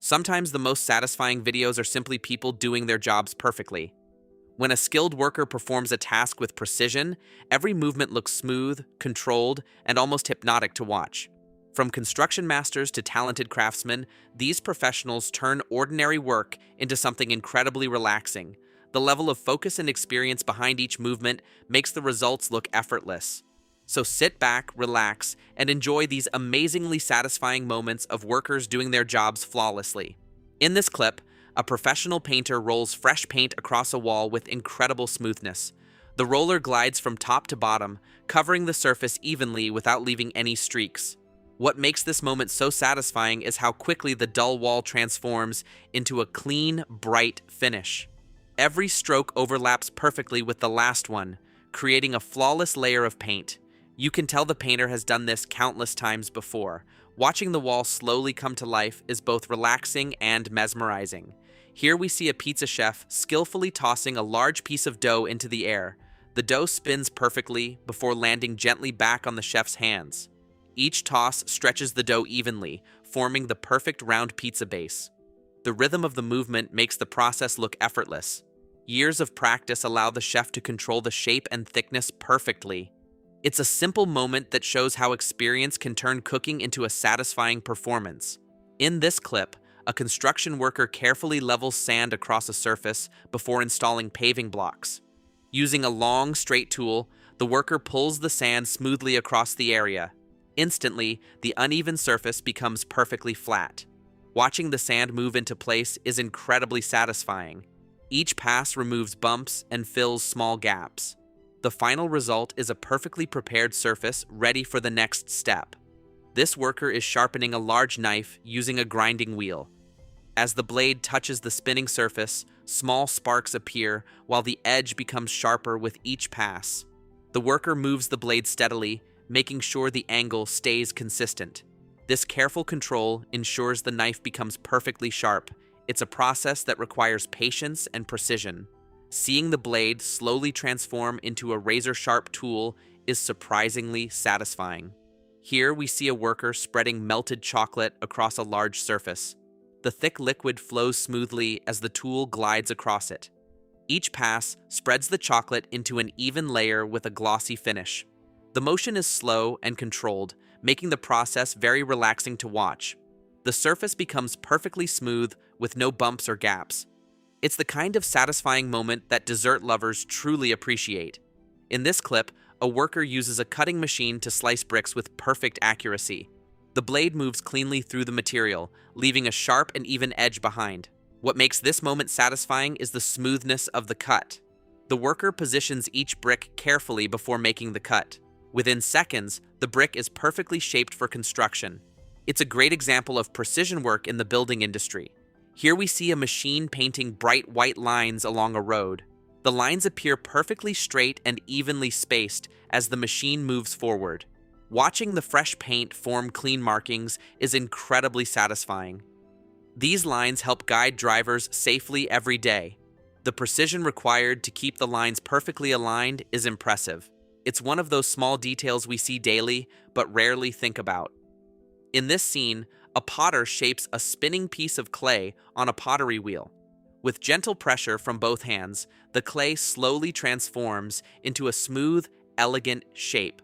Sometimes the most satisfying videos are simply people doing their jobs perfectly. When a skilled worker performs a task with precision, every movement looks smooth, controlled, and almost hypnotic to watch. From construction masters to talented craftsmen, these professionals turn ordinary work into something incredibly relaxing. The level of focus and experience behind each movement makes the results look effortless. So sit back, relax, and enjoy these amazingly satisfying moments of workers doing their jobs flawlessly. In this clip, a professional painter rolls fresh paint across a wall with incredible smoothness. The roller glides from top to bottom, covering the surface evenly without leaving any streaks. What makes this moment so satisfying is how quickly the dull wall transforms into a clean, bright finish. Every stroke overlaps perfectly with the last one, creating a flawless layer of paint. You can tell the painter has done this countless times before. Watching the wall slowly come to life is both relaxing and mesmerizing. Here we see a pizza chef skillfully tossing a large piece of dough into the air. The dough spins perfectly before landing gently back on the chef's hands. Each toss stretches the dough evenly, forming the perfect round pizza base. The rhythm of the movement makes the process look effortless. Years of practice allow the chef to control the shape and thickness perfectly. It's a simple moment that shows how experience can turn cooking into a satisfying performance. In this clip, a construction worker carefully levels sand across a surface before installing paving blocks. Using a long, straight tool, the worker pulls the sand smoothly across the area. Instantly, the uneven surface becomes perfectly flat. Watching the sand move into place is incredibly satisfying. Each pass removes bumps and fills small gaps. The final result is a perfectly prepared surface ready for the next step. This worker is sharpening a large knife using a grinding wheel. As the blade touches the spinning surface, small sparks appear while the edge becomes sharper with each pass. The worker moves the blade steadily, making sure the angle stays consistent. This careful control ensures the knife becomes perfectly sharp. It's a process that requires patience and precision. Seeing the blade slowly transform into a razor-sharp tool is surprisingly satisfying. Here we see a worker spreading melted chocolate across a large surface. The thick liquid flows smoothly as the tool glides across it. Each pass spreads the chocolate into an even layer with a glossy finish. The motion is slow and controlled, making the process very relaxing to watch. The surface becomes perfectly smooth with no bumps or gaps. It's the kind of satisfying moment that dessert lovers truly appreciate. In this clip, a worker uses a cutting machine to slice bricks with perfect accuracy. The blade moves cleanly through the material, leaving a sharp and even edge behind. What makes this moment satisfying is the smoothness of the cut. The worker positions each brick carefully before making the cut. Within seconds, the brick is perfectly shaped for construction. It's a great example of precision work in the building industry. Here we see a machine painting bright white lines along a road. The lines appear perfectly straight and evenly spaced as the machine moves forward. Watching the fresh paint form clean markings is incredibly satisfying. These lines help guide drivers safely every day. The precision required to keep the lines perfectly aligned is impressive. It's one of those small details we see daily but rarely think about. In this scene, a potter shapes a spinning piece of clay on a pottery wheel. With gentle pressure from both hands, the clay slowly transforms into a smooth, elegant shape.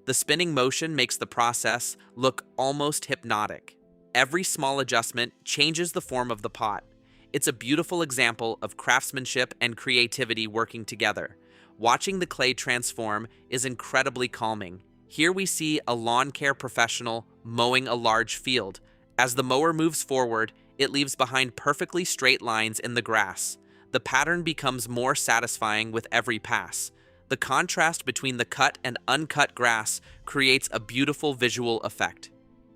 The spinning motion makes the process look almost hypnotic. Every small adjustment changes the form of the pot. It's a beautiful example of craftsmanship and creativity working together. Watching the clay transform is incredibly calming. Here we see a lawn care professional mowing a large field. As the mower moves forward, it leaves behind perfectly straight lines in the grass. The pattern becomes more satisfying with every pass. The contrast between the cut and uncut grass creates a beautiful visual effect.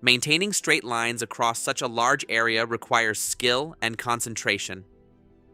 Maintaining straight lines across such a large area requires skill and concentration.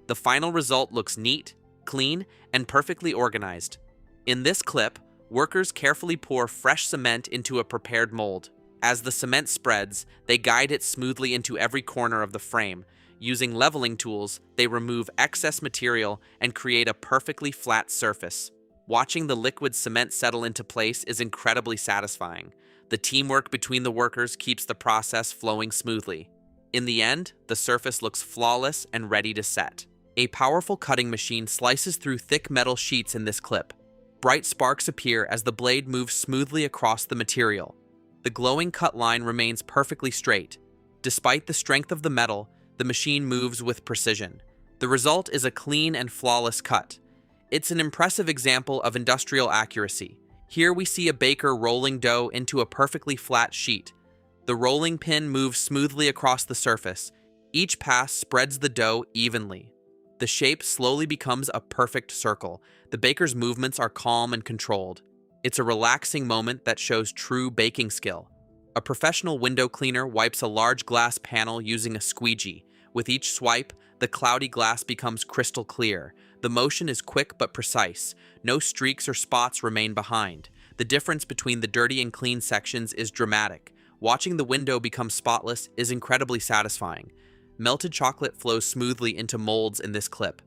The final result looks neat, clean, and perfectly organized. In this clip, workers carefully pour fresh cement into a prepared mold. As the cement spreads, they guide it smoothly into every corner of the frame. Using leveling tools, they remove excess material and create a perfectly flat surface. Watching the liquid cement settle into place is incredibly satisfying. The teamwork between the workers keeps the process flowing smoothly. In the end, the surface looks flawless and ready to set. A powerful cutting machine slices through thick metal sheets in this clip. Bright sparks appear as the blade moves smoothly across the material. The glowing cut line remains perfectly straight. Despite the strength of the metal, the machine moves with precision. The result is a clean and flawless cut. It's an impressive example of industrial accuracy. Here we see a baker rolling dough into a perfectly flat sheet. The rolling pin moves smoothly across the surface. Each pass spreads the dough evenly. The shape slowly becomes a perfect circle. The baker's movements are calm and controlled. It's a relaxing moment that shows true baking skill. A professional window cleaner wipes a large glass panel using a squeegee. With each swipe, the cloudy glass becomes crystal clear. The motion is quick but precise. No streaks or spots remain behind. The difference between the dirty and clean sections is dramatic. Watching the window become spotless is incredibly satisfying. Melted chocolate flows smoothly into molds in this clip.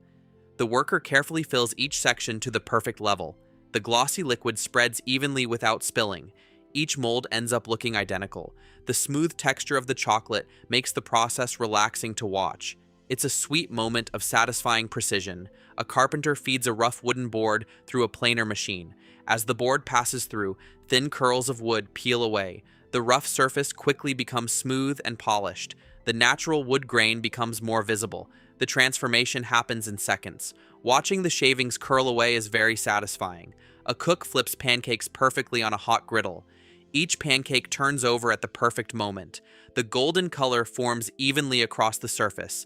The worker carefully fills each section to the perfect level. The glossy liquid spreads evenly without spilling. Each mold ends up looking identical. The smooth texture of the chocolate makes the process relaxing to watch. It's a sweet moment of satisfying precision. A carpenter feeds a rough wooden board through a planer machine. As the board passes through, thin curls of wood peel away. The rough surface quickly becomes smooth and polished. The natural wood grain becomes more visible. The transformation happens in seconds. Watching the shavings curl away is very satisfying. A cook flips pancakes perfectly on a hot griddle. Each pancake turns over at the perfect moment. The golden color forms evenly across the surface.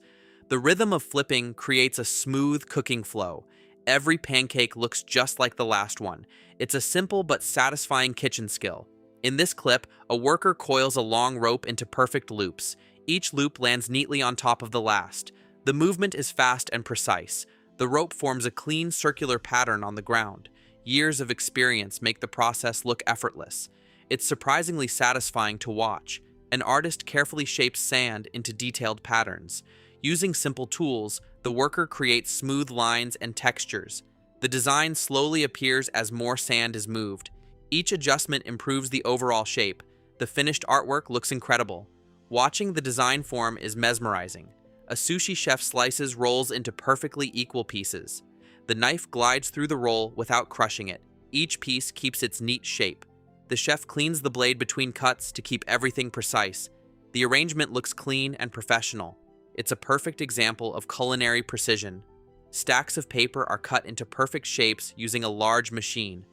The rhythm of flipping creates a smooth cooking flow. Every pancake looks just like the last one. It's a simple but satisfying kitchen skill. In this clip, a worker coils a long rope into perfect loops. Each loop lands neatly on top of the last. The movement is fast and precise. The rope forms a clean circular pattern on the ground. Years of experience make the process look effortless. It's surprisingly satisfying to watch. An artist carefully shapes sand into detailed patterns. Using simple tools, the worker creates smooth lines and textures. The design slowly appears as more sand is moved. Each adjustment improves the overall shape. The finished artwork looks incredible. Watching the design form is mesmerizing. A sushi chef slices rolls into perfectly equal pieces. The knife glides through the roll without crushing it. Each piece keeps its neat shape. The chef cleans the blade between cuts to keep everything precise. The arrangement looks clean and professional. It's a perfect example of culinary precision. Stacks of paper are cut into perfect shapes using a large machine.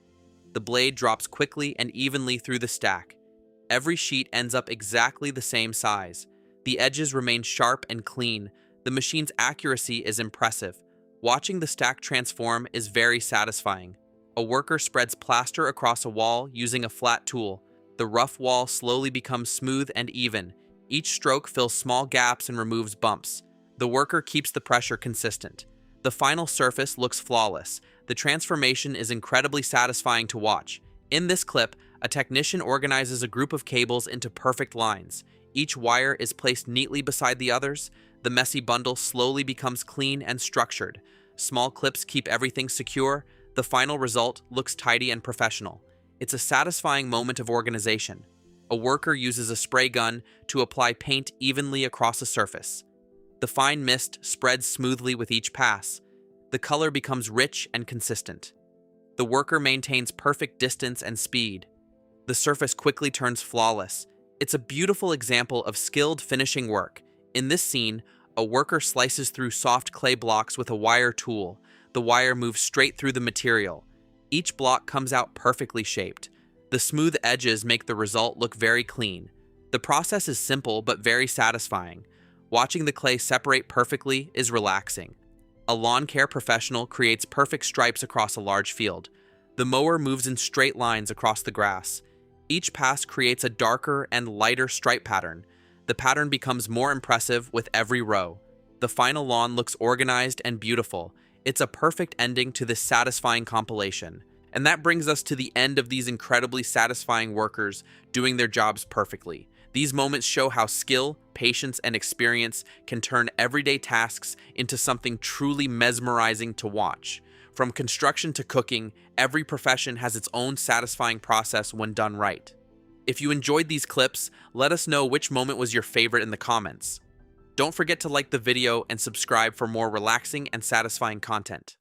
The blade drops quickly and evenly through the stack. Every sheet ends up exactly the same size. The edges remain sharp and clean. The machine's accuracy is impressive. Watching the stack transform is very satisfying. A worker spreads plaster across a wall using a flat tool. The rough wall slowly becomes smooth and even. Each stroke fills small gaps and removes bumps. The worker keeps the pressure consistent. The final surface looks flawless. The transformation is incredibly satisfying to watch. In this clip, a technician organizes a group of cables into perfect lines. Each wire is placed neatly beside the others. The messy bundle slowly becomes clean and structured. Small clips keep everything secure. The final result looks tidy and professional. It's a satisfying moment of organization. A worker uses a spray gun to apply paint evenly across a surface. The fine mist spreads smoothly with each pass. The color becomes rich and consistent. The worker maintains perfect distance and speed. The surface quickly turns flawless. It's a beautiful example of skilled finishing work. In this scene, a worker slices through soft clay blocks with a wire tool. The wire moves straight through the material. Each block comes out perfectly shaped. The smooth edges make the result look very clean. The process is simple but very satisfying. Watching the clay separate perfectly is relaxing. A lawn care professional creates perfect stripes across a large field. The mower moves in straight lines across the grass. Each pass creates a darker and lighter stripe pattern. The pattern becomes more impressive with every row. The final lawn looks organized and beautiful. It's a perfect ending to this satisfying compilation. And that brings us to the end of these incredibly satisfying workers doing their jobs perfectly. These moments show how skill, patience, and experience can turn everyday tasks into something truly mesmerizing to watch. From construction to cooking, every profession has its own satisfying process when done right. If you enjoyed these clips, let us know which moment was your favorite in the comments. Don't forget to like the video and subscribe for more relaxing and satisfying content.